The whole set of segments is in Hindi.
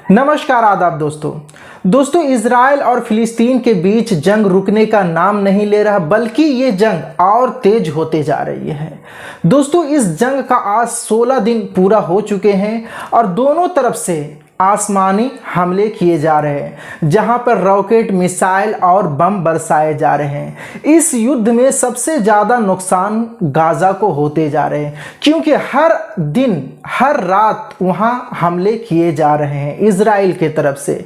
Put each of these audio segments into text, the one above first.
नमस्कार आदाब दोस्तों इजराइल और फिलिस्तीन के बीच जंग रुकने का नाम नहीं ले रहा, बल्कि ये जंग और तेज होते जा रही है। दोस्तों इस जंग का आज 16 दिन पूरा हो चुके हैं और दोनों तरफ से आसमानी हमले किए जा रहे हैं, जहां पर रॉकेट, मिसाइल और बम बरसाए जा रहे हैं। इस युद्ध में सबसे ज़्यादा नुकसान गाज़ा को होते जा रहे हैं, क्योंकि हर दिन हर रात वहां हमले किए जा रहे हैं इजराइल के तरफ से।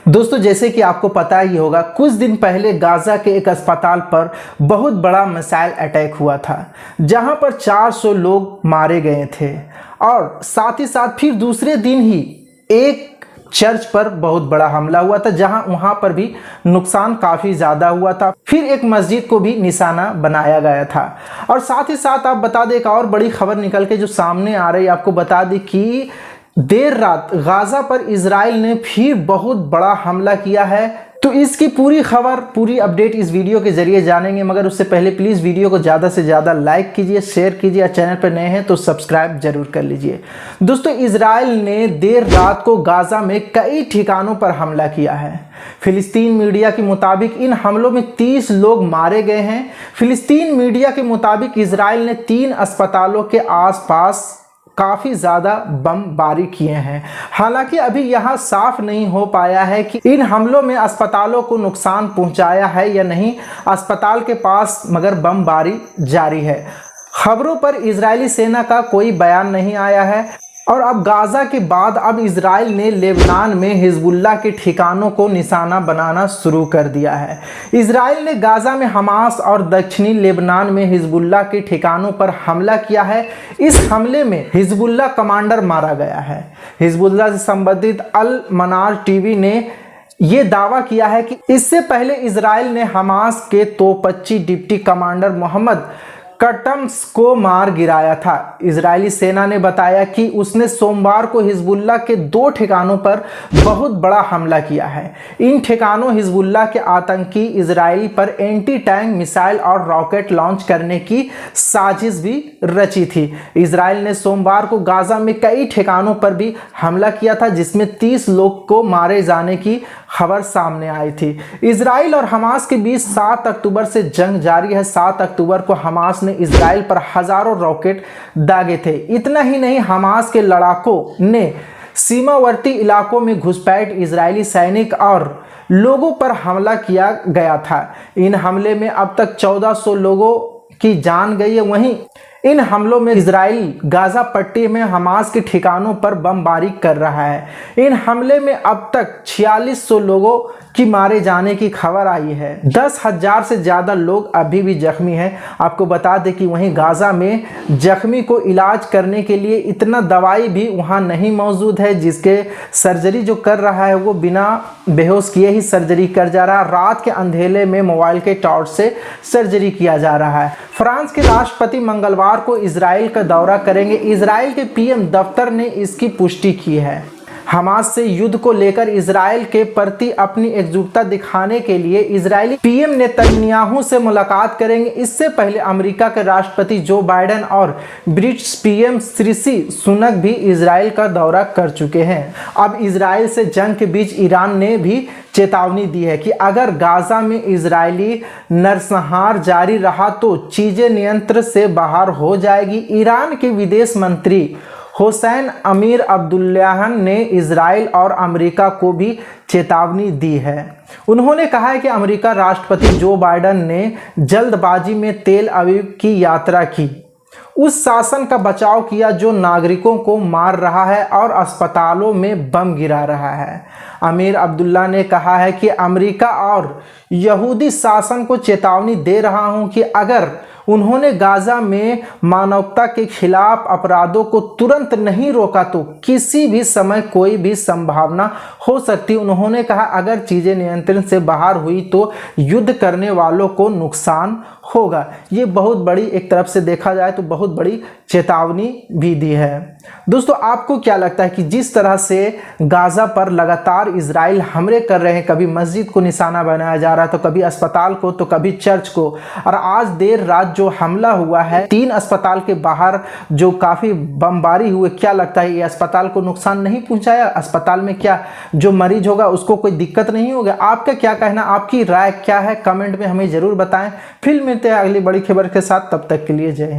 दोस्तों जैसे कि आपको पता ही होगा, कुछ दिन पहले गाज़ा के एक अस्पताल पर बहुत बड़ा मिसाइल अटैक हुआ था, जहां पर 400 लोग मारे गए थे। और साथ ही साथ फिर दूसरे दिन ही एक चर्च पर बहुत बड़ा हमला हुआ था, जहां वहां पर भी नुकसान काफ़ी ज़्यादा हुआ था। फिर एक मस्जिद को भी निशाना बनाया गया था। और साथ ही साथ आप बता दें, एक और बड़ी खबर निकल के जो सामने आ रही है, आपको बता दें कि देर रात गाज़ा पर इजराइल ने फिर बहुत बड़ा हमला किया है। तो इसकी पूरी खबर, पूरी अपडेट इस वीडियो के जरिए जानेंगे, मगर उससे पहले प्लीज़ वीडियो को ज़्यादा से ज़्यादा लाइक कीजिए, शेयर कीजिए, और चैनल पर नए हैं तो सब्सक्राइब जरूर कर लीजिए। दोस्तों इजराइल ने देर रात को गाज़ा में कई ठिकानों पर हमला किया है। फिलिस्तीन मीडिया के मुताबिक इन हमलों में 30 लोग मारे गए हैं। फिलिस्तीन मीडिया के मुताबिक इजराइल ने 3 अस्पतालों के आसपास काफ़ी ज़्यादा बमबारी किए हैं। हालांकि अभी यह साफ नहीं हो पाया है कि इन हमलों में अस्पतालों को नुकसान पहुंचाया है या नहीं। अस्पताल के पास मगर बमबारी जारी है। खबरों पर इजरायली सेना का कोई बयान नहीं आया है। और अब गाज़ा के बाद अब इजराइल ने लेबनान में हिजबुल्लाह के ठिकानों को निशाना बनाना शुरू कर दिया है। इजराइल ने गाज़ा में हमास और दक्षिणी लेबनान में हिजबुल्लाह के ठिकानों पर हमला किया है। इस हमले में हिजबुल्लाह कमांडर मारा गया है। हिजबुल्लाह से संबंधित अल मनार टीवी ने ये दावा किया है कि इससे पहले इजराइल ने हमास के तोपची डिप्टी कमांडर मोहम्मद कटम्स को मार गिराया था। इजरायली सेना ने बताया कि उसने सोमवार को हिजबुल्लाह के 2 ठिकानों पर बहुत बड़ा हमला किया है। इन ठिकानों हिजबुल्लाह के आतंकी इजराइल पर एंटी टैंक मिसाइल और रॉकेट लॉन्च करने की साजिश भी रची थी। इजराइल ने सोमवार को गाज़ा में कई ठिकानों पर भी हमला किया था, जिसमें 30 लोग को मारे जाने की खबर सामने आई थी। इजराइल और हमास के बीच 7 अक्टूबर से जंग जारी है। 7 अक्टूबर को हमास ने इजराइल पर हजारों रॉकेट दागे थे। इतना ही नहीं, हमास के लड़ाकों ने सीमावर्ती इलाकों में घुसपैठ इजरायली सैनिक और लोगों पर हमला किया गया था। इन हमले में अब तक 1400 लोगों की जान गई है। वहीं इन हमलों में इजराइल गाज़ा पट्टी में हमास के ठिकानों पर बमबारी कर रहा है। इन हमले में अब तक 4600 लोगों की मारे जाने की खबर आई है। 10,000 से ज़्यादा लोग अभी भी जख्मी हैं। आपको बता दें कि वहीं गाज़ा में जख्मी को इलाज करने के लिए इतना दवाई भी वहाँ नहीं मौजूद है, जिसके सर्जरी जो कर रहा है वो बिना बेहोश किए ही सर्जरी कर जा रहा है। रात के अंधेरे में मोबाइल के टॉर्च से सर्जरी किया जा रहा है। फ्रांस के राष्ट्रपति मंगलवार को इजराइल का दौरा करेंगे। इजराइल के पीएम दफ्तर ने इसकी पुष्टि की है। हमास से युद्ध को लेकर इजराइल के प्रति अपनी एकजुटता दिखाने के लिए इजरायली पीएम नेतन्याहू से मुलाकात करेंगे। इससे पहले अमेरिका के राष्ट्रपति जो बाइडेन और ब्रिटिश पीएम ऋषि सुनक भी इजराइल का दौरा कर चुके हैं। अब इजराइल से जंग के बीच ईरान ने भी चेतावनी दी है कि अगर गाज़ा में इजरायली नरसंहार जारी रहा तो चीजें नियंत्रण से बाहर हो जाएगी। ईरान के विदेश मंत्री हुसैन अमीर अब्दुल्लाहन ने इजराइल और अमेरिका को भी चेतावनी दी है। उन्होंने कहा है कि अमेरिका राष्ट्रपति जो बाइडेन ने जल्दबाजी में तेल अवीव की यात्रा की, उस शासन का बचाव किया जो नागरिकों को मार रहा है और अस्पतालों में बम गिरा रहा है। अमीर अब्दुल्ला ने कहा है कि अमेरिका और यहूदी शासन को चेतावनी दे रहा हूं कि अगर उन्होंने गाज़ा में मानवता के खिलाफ अपराधों को तुरंत नहीं रोका तो किसी भी समय कोई भी संभावना हो सकती। उन्होंने कहा अगर चीज़ें नियंत्रण से बाहर हुई तो युद्ध करने वालों को नुकसान होगा। ये बहुत बड़ी, एक तरफ से देखा जाए तो बहुत बड़ी चेतावनी भी दी है। दोस्तों आपको क्या लगता है कि जिस तरह से गाज़ा पर लगातार इजराइल हमले कर रहे हैं, कभी मस्जिद को निशाना बनाया जा रहा है, तो कभी अस्पताल को, तो कभी चर्च को, और आज देर रात जो हमला हुआ है 3 अस्पताल के बाहर जो काफी बमबारी हुए, क्या लगता है ये अस्पताल को नुकसान नहीं पहुंचाया? अस्पताल में क्या जो मरीज होगा उसको कोई दिक्कत नहीं होगा? आपका क्या कहना, आपकी राय क्या है? कमेंट में हमें जरूर बताएं। फिर मिलते हैं अगली बड़ी खबर के साथ, तब तक के लिए जय हिंद।